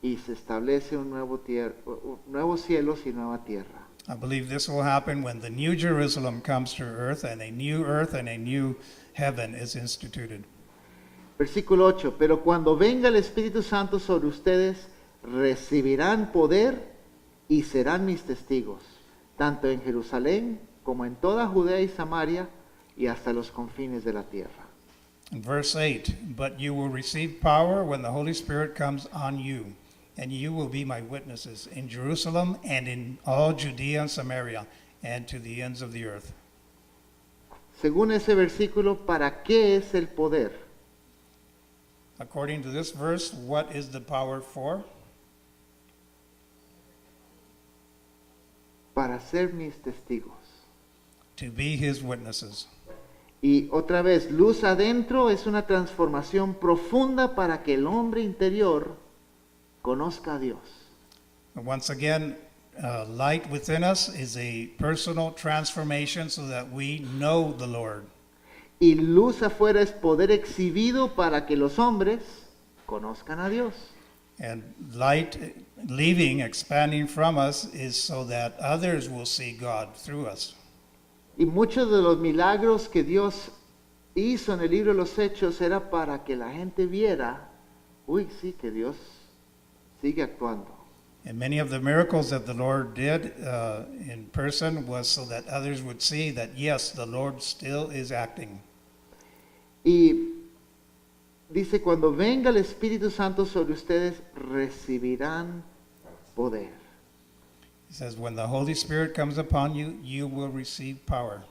y se establece nuevos cielos y nueva tierra. I believe this will happen when the new Jerusalem comes to earth and a new heaven is instituted. Versículo 8, pero cuando venga el Espíritu Santo sobre ustedes, recibirán poder y serán mis testigos, tanto en Jerusalén como en toda Judea y Samaria y hasta los confines de la tierra. In verse 8, but you will receive power when the Holy Spirit comes on you, and you will be my witnesses in Jerusalem and in all Judea and Samaria and to the ends of the earth. Según ese versículo, ¿para qué es el poder? According to this verse, what is the power for? Para ser mis testigos. To be his witnesses. Y otra vez, luz adentro es una transformación profunda para que el hombre interior conozca a Dios. And once again, light within us is a personal transformation so that we know the Lord. Y luz afuera es poder exhibido para que los hombres conozcan a Dios. And light leaving, expanding from us, is so that others will see God through us. Y muchos de los milagros que Dios hizo en el libro de los Hechos era para que la gente viera, sí, que Dios sigue actuando. And many of the miracles that the Lord did in person was so that others would see that, yes, the Lord still is acting. Y dice, cuando venga el Espíritu Santo sobre ustedes, recibirán poder. He says, when the Holy Spirit comes upon you, you will receive power.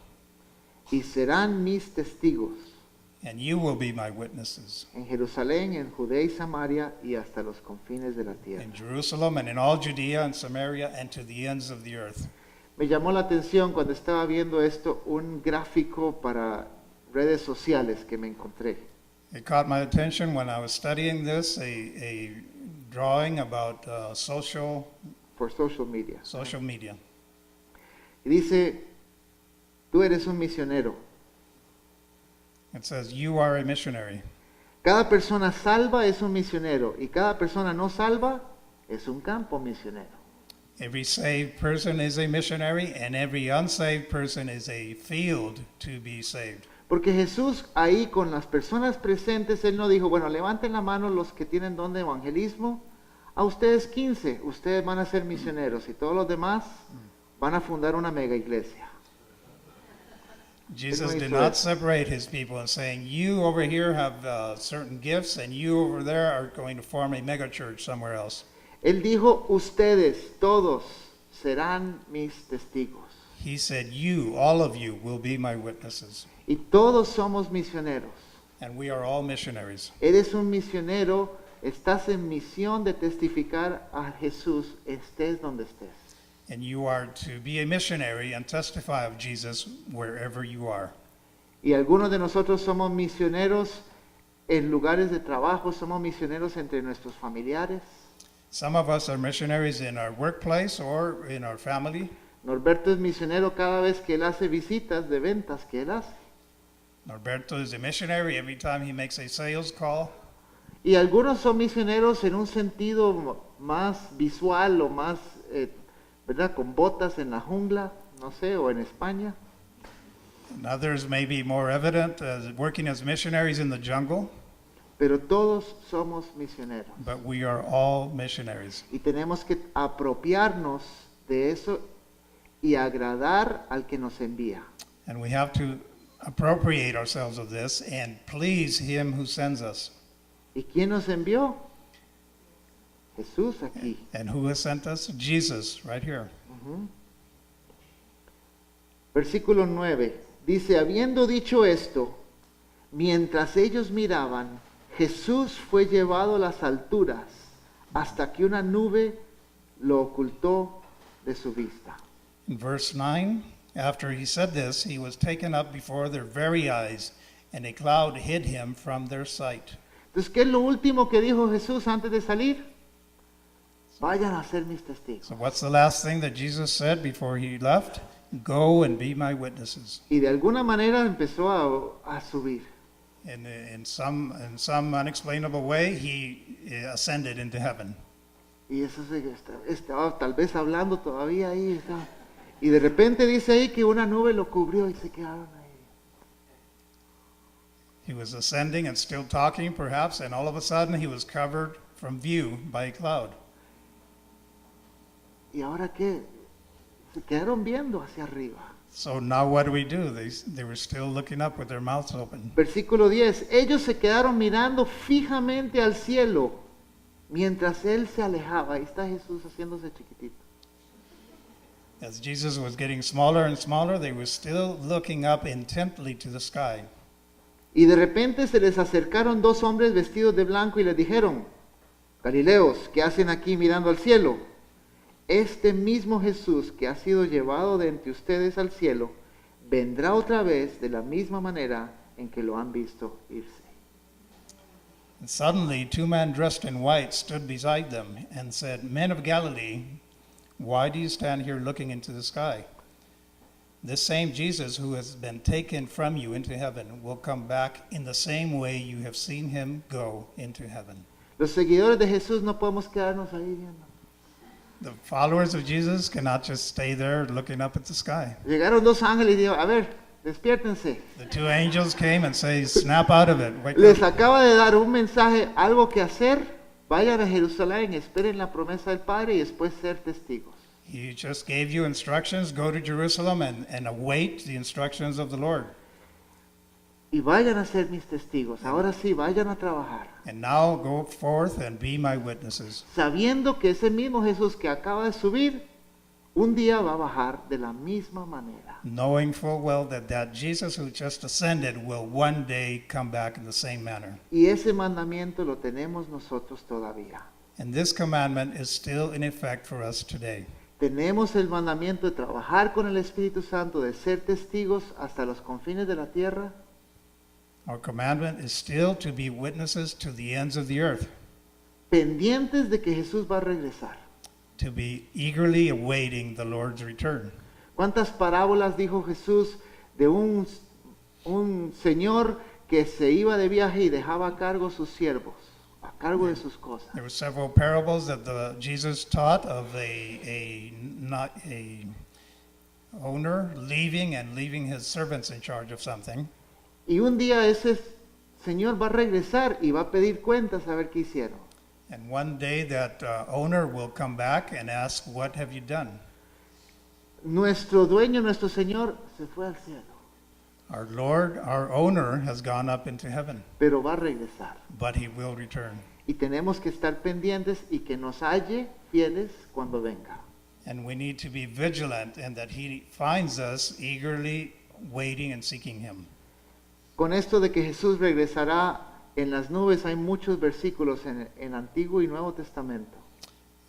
Y serán mis testigos. And you will be my witnesses. En Jerusalén, en Judea y Samaria y hasta los confines de la tierra. In Jerusalem and in all Judea and Samaria and to the ends of the earth. Me llamó la atención cuando estaba viendo esto, un gráfico para redes sociales que me encontré. It caught my attention when I was studying this, a drawing about For social media. social media. Y dice, tú eres un misionero. It says, you are a missionary. Cada persona salva es un misionero y cada persona no salva es un campo misionero. Every saved person is a missionary, and every unsaved person is a field to be saved. Porque Jesús ahí con las personas presentes, Él no dijo, bueno, levanten la mano los que tienen don de evangelismo, a ustedes 15, ustedes van a ser misioneros y todos los demás van a fundar una mega iglesia. Jesus did not separate his people and saying, you over here have certain gifts, and you over there are going to form a mega church somewhere else. Él dijo, ustedes todos serán mis testigos. He said, you, all of you, will be my witnesses. Y todos somos misioneros. And we are all missionaries. Eres un misionero, estás en misión de testificar a Jesús, estés donde estés. And you are to be a missionary and testify of Jesus wherever you are. Y algunos de nosotros somos misioneros en lugares de trabajo, somos misioneros entre nuestros familiares. Some of us are missionaries in our workplace or in our family. Norberto es misionero cada vez que él hace visitas de ventas que él hace. Norberto is a missionary every time he makes a sales call. Y algunos son misioneros en un sentido más visual o más, ¿verdad? Con botas en la jungla, no sé, o en España. And others may be more evident as working as missionaries in the jungle, Pero todos somos misioneros. but we are all missionaries. Y tenemos que apropiarnos de eso y agradar al que nos envía. And we have to appropriate ourselves of this and please him who sends us. ¿Y quién nos envió? Jesús aquí. And who has sent us? Jesus, right here. Ujú. Versículo 9. Dice, habiendo dicho esto, mientras ellos miraban, Jesús fue llevado a las alturas hasta que una nube lo ocultó de su vista. In verse 9, after he said this, he was taken up before their very eyes, and a cloud hid him from their sight. Entonces, ¿qué es lo último que dijo Jesús antes de salir? Vayan a ser mis testigos. So what's the last thing that Jesus said before he left? Go and be my witnesses. Y de alguna manera empezó a subir. And in some unexplainable way, he ascended into heaven. Y eso estaba tal vez hablando todavía ahí. Estaba. Y de repente dice ahí que una nube lo cubrió y se quedaron ahí. He was ascending and still talking, perhaps, and all of a sudden he was covered from view by a cloud. ¿Y ahora qué? Se quedaron viendo hacia arriba. So now what do? They were still looking up with their mouths open. Versículo 10. Ellos se quedaron mirando fijamente al cielo mientras él se alejaba. Ahí está Jesús haciéndose chiquitito. As Jesus was getting smaller and smaller, they were still looking up intently to the sky. Y de repente se les acercaron dos hombres vestidos de blanco y les dijeron, Galileos, ¿qué hacen aquí mirando al cielo? Este mismo Jesús que ha sido llevado de entre ustedes al cielo, vendrá otra vez de la misma manera en que lo han visto irse. And suddenly 2 men dressed in white stood beside them and said, Men of Galilee, why do you stand here looking into the sky? This same Jesus who has been taken from you into heaven will come back in the same way you have seen him go into heaven. Los seguidores de Jesús no podemos quedarnos ahí viendo. The followers of Jesus cannot just stay there looking up at the sky. Llegaron dos ángeles y dijeron, a ver, despiértense. The 2 angels came and say, Snap out of it, wake Les up. acaba de dar un mensaje, algo que hacer. Vayan a Jerusalén, esperen la promesa del Padre y después ser testigos. He just gave you instructions, go to Jerusalem and await the instructions of the Lord. Y vayan a ser mis testigos. Ahora sí, vayan a trabajar. And now go forth and be my witnesses. Sabiendo que ese mismo Jesús que acaba de subir, un día va a bajar de la misma manera. Knowing full well that Jesus who just ascended will one day come back in the same manner. Y ese mandamiento lo tenemos nosotros todavía. And this commandment is still in effect for us today. Tenemos el mandamiento de trabajar con el Espíritu Santo, de ser testigos hasta los confines de la tierra. Our commandment is still to be witnesses to the ends of the earth, Pendientes de que Jesús va a regresar. to be eagerly awaiting the Lord's return. ¿Cuántas parábolas dijo Jesús de un señor que se iba de viaje y dejaba a cargo sus siervos, a cargo de sus cosas? There were several parables that Jesus taught of a owner leaving his servants in charge of something. Y un día ese señor va a regresar y va a pedir cuentas a ver qué hicieron. And one day that owner will come back and ask, what have you done? Nuestro dueño, nuestro Señor, se fue al cielo, Our Lord, our owner, has gone up into heaven, pero va a regresar. but he will return. Y tenemos que estar pendientes y que nos halle fieles cuando venga. And we need to be vigilant and that he finds us eagerly waiting and seeking him. Con esto de que Jesús regresará en las nubes, hay muchos versículos en Antiguo y Nuevo Testamento.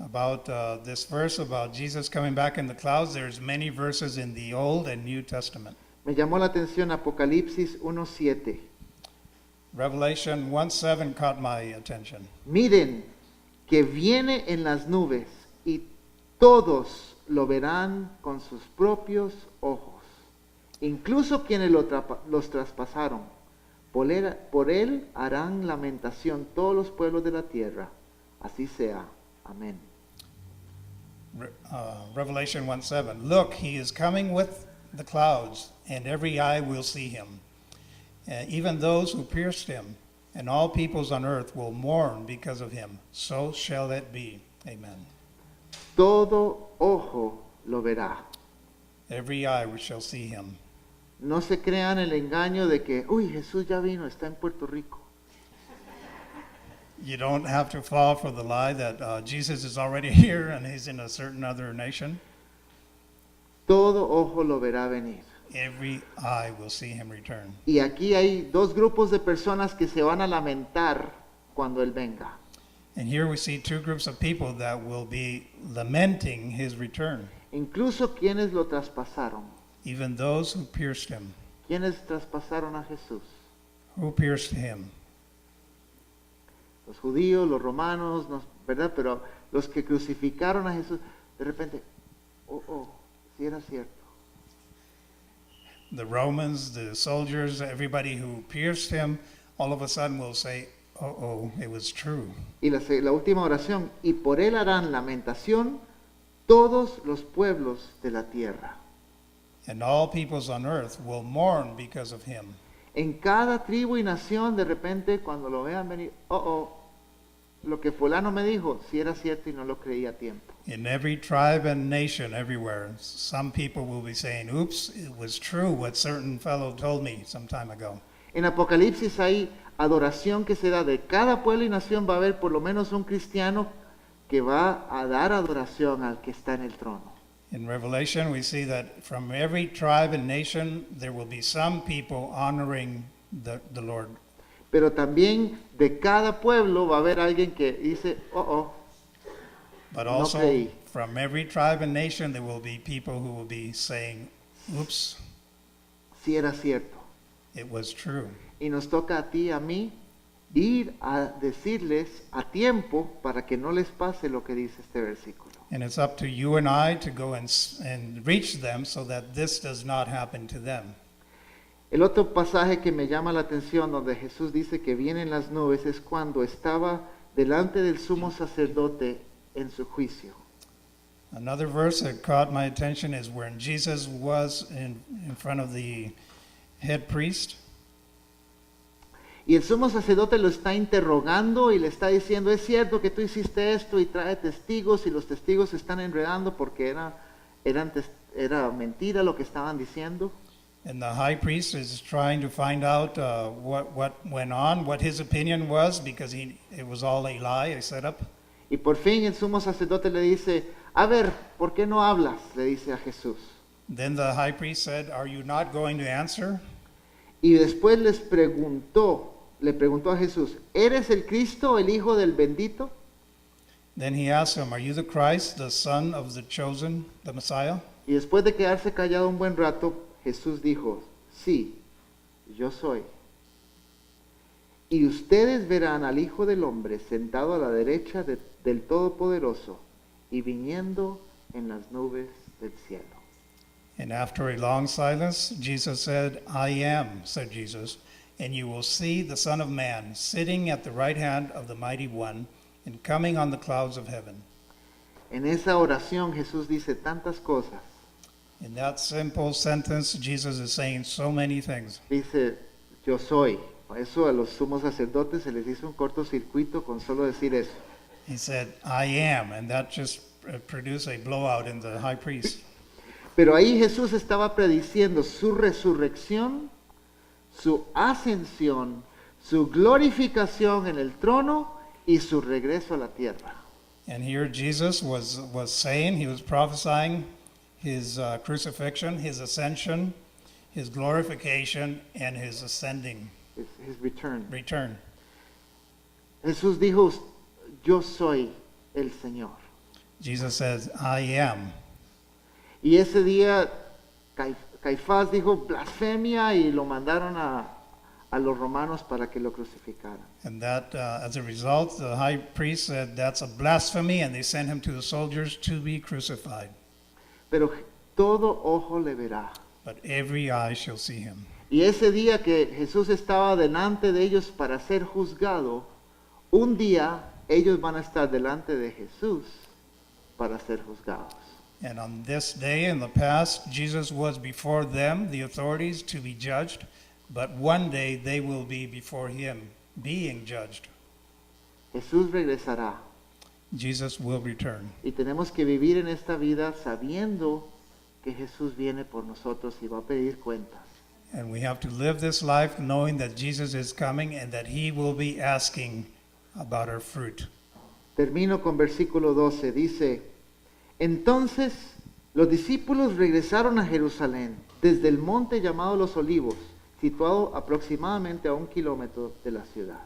About this verse about Jesus coming back in the clouds, there's many verses in the Old and New Testament. Me llamó la atención Apocalipsis 1:7. Revelation 1:7 caught my attention. Miren que viene en las nubes y todos lo verán con sus propios ojos, incluso quienes los traspasaron. Por él harán lamentación todos los pueblos de la tierra. Así sea. Amén. Revelation 1:7. Look, he is coming with the clouds, and every eye will see him. Even those who pierced him, and all peoples on earth will mourn because of him. So shall it be. Amen. Todo ojo lo verá. Every eye shall see him. No se crean el engaño de que, uy, Jesús ya vino, está en Puerto Rico. You don't have to fall for the lie that Jesus is already here and he's in a certain other nation. Todo ojo lo verá venir. Every eye will see him return. Y aquí hay dos grupos de personas que se van a lamentar cuando Él venga. And here we see two groups of people that will be lamenting his return. Incluso quienes lo traspasaron. Even those who pierced him. ¿Quiénes traspasaron a Jesús? Who pierced him? Los judíos, los romanos, ¿verdad? Pero los que crucificaron a Jesús, de repente, sí era cierto. The Romans, the soldiers, everybody who pierced him, all of a sudden will say, it was true. Y la última oración, y por él harán lamentación todos los pueblos de la tierra. And all peoples on earth will mourn because of him. En cada tribu y nación, de repente, cuando lo vean venir, lo que fulano me dijo, sí era cierto y no lo creí a tiempo. In every tribe and nation, everywhere, some people will be saying, oops, it was true what certain fellow told me some time ago. En Apocalipsis hay adoración que se da de cada pueblo y nación. Va a haber por lo menos un cristiano que va a dar adoración al que está en el trono. In Revelation, we see that from every tribe and nation, there will be some people honoring the Lord. Pero también de cada pueblo va a haber alguien que dice, But no also, creí. from every tribe and nation, there will be people who will be saying, oops, Sí era cierto. it was true. Y nos toca a ti, a mí, ir a decirles a tiempo para que no les pase lo que dice este versículo. And it's up to you and I to go and reach them so that this does not happen to them. El otro pasaje que me llama la atención donde Jesús dice que vienen las nubes es cuando estaba delante del sumo sacerdote en su juicio. Another verse that caught my attention is when Jesus was in front of the head priest. Y el sumo sacerdote lo está interrogando y le está diciendo, es cierto que tú hiciste esto, y trae testigos, y los testigos se están enredando porque era mentira lo que estaban diciendo. And the high priest is trying to find out what went on, what his opinion was, because it was all a lie, a setup. Y por fin el sumo sacerdote le dice, a ver, ¿por qué no hablas? Le dice a Jesús. Then the high priest said, are you not going to answer? Y después le preguntó a Jesús, ¿eres el Cristo, el Hijo del bendito? Then he asked him, are you the Christ, the Son of the chosen, the Messiah? Y después de quedarse callado un buen rato, Jesús dijo, sí, yo soy. Y ustedes verán al Hijo del Hombre sentado a la derecha del Todopoderoso y viniendo en las nubes del cielo. And after a long silence, Jesus said, I am, said Jesus, and you will see the Son of Man sitting at the right hand of the Mighty One and coming on the clouds of heaven. En esa oración Jesús dice tantas cosas. In that simple sentence, Jesus is saying so many things. Dice, yo soy. Por eso a los sumos sacerdotes se les hizo un cortocircuito con solo decir eso. He said, I am, and that just produced a blowout in the high priest. Pero ahí Jesús estaba prediciendo su resurrección, su ascensión, su glorificación en el trono y su regreso a la tierra. And here Jesus was saying, he was prophesying his crucifixion, his ascension, his glorification, and his ascending His return. Jesús dijo, yo soy el Señor. Jesus says, I am. Y ese día Caifás dijo blasfemia y lo mandaron a a los romanos para que lo crucificaran. And that, as a result, the high priest said, that's a blasphemy, and they sent him to the soldiers to be crucified. Pero todo ojo le verá. But every eye shall see him. Y ese día que Jesús estaba delante de ellos para ser juzgado, un día ellos van a estar delante de Jesús para ser juzgados. And on this day in the past, Jesus was before them, the authorities, to be judged. But one day they will be before him, being judged. Jesús regresará. Jesus will return. Y tenemos que vivir en esta vida sabiendo que Jesús viene por nosotros y va a pedir cuentas. And we have to live this life knowing that Jesus is coming and that he will be asking about our fruit. Termino con versículo 12. Dice, entonces los discípulos regresaron a Jerusalén desde el monte llamado Los Olivos, situado aproximadamente a 1 kilómetro de la ciudad.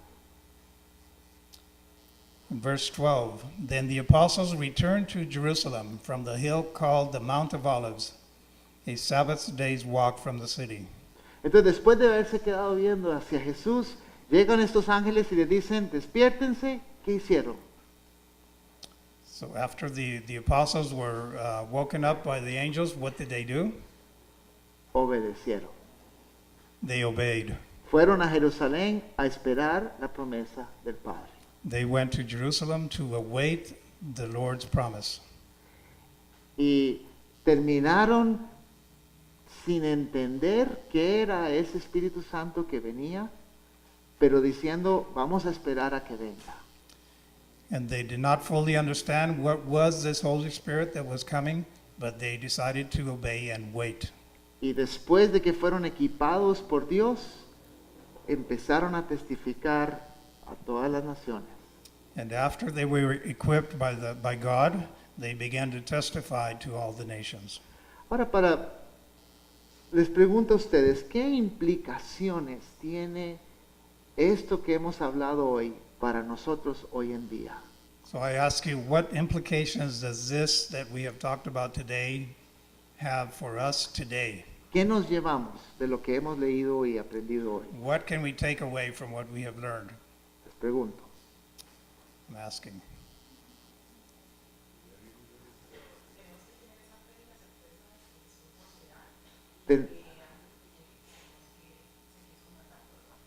Verse 12, then the apostles returned to Jerusalem from the hill called the Mount of Olives, a Sabbath day's walk from the city. Entonces, después de haberse quedado viendo hacia Jesús, llegan estos ángeles y les dicen, despiértense, ¿qué hicieron? So after the apostles were woken up by the angels, what did they do? Obedecieron. They obeyed. Fueron a Jerusalén a esperar la promesa del Padre. They went to Jerusalem to await the Lord's promise. Y terminaron sin entender qué era ese Espíritu Santo que venía, pero diciendo, vamos a esperar a que venga. And they did not fully understand what was this Holy Spirit that was coming, but they decided to obey and wait. Y después de que fueron equipados por Dios, empezaron a testificar a todas las naciones. And after they were equipped by God, they began to testify to all the nations. Ahora, les pregunto a ustedes, ¿qué implicaciones tiene esto que hemos hablado hoy para nosotros hoy en día? So I ask you, what implications does this that we have talked about today have for us today? ¿Qué nos llevamos de lo que hemos leído y aprendido hoy? What can we take away from what we have learned? Les pregunto. I'm asking.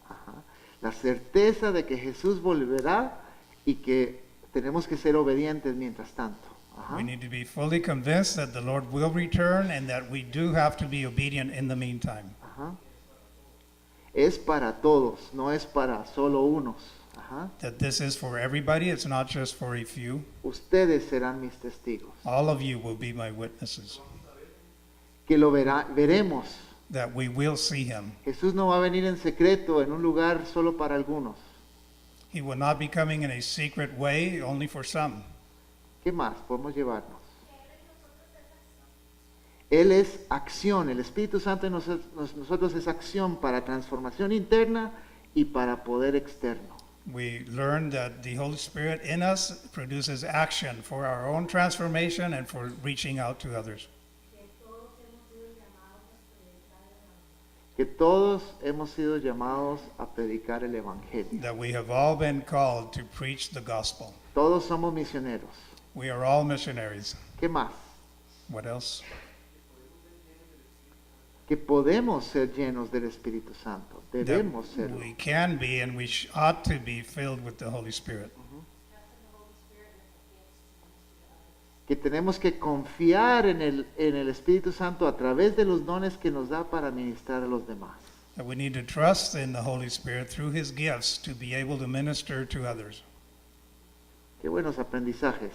Ajá. La certeza de que Jesús volverá y que tenemos que ser obedientes mientras tanto. Ajá. We need to be fully convinced that the Lord will return and that we do have to be obedient in the meantime. Ajá. Es para todos, no es para solo unos. Ajá. That this is for everybody, it's not just for a few. Ustedes serán mis testigos. All of you will be my witnesses. Que lo veremos. That we will see him. Jesús no va a venir en secreto en un lugar solo para algunos. He will not be coming in a secret way, only for some. ¿Qué más podemos llevarnos? Él es acción, el Espíritu Santo en nosotros es acción para transformación interna y para poder externo. We learned that the Holy Spirit in us produces action for our own transformation and for reaching out to others. Que todos hemos sido llamados a predicar el Evangelio. That we have all been called to preach the gospel. Todos somos misioneros. We are all missionaries. ¿Qué más? What else? Que podemos ser llenos del Espíritu Santo. Debemos That serlo. we can be and we ought to be filled with the Holy Spirit. Que tenemos que confiar en el Espíritu Santo a través de los dones que nos da para ministrar a los demás. That we need to trust in the Holy Spirit through his gifts to be able to minister to others. Qué buenos aprendizajes.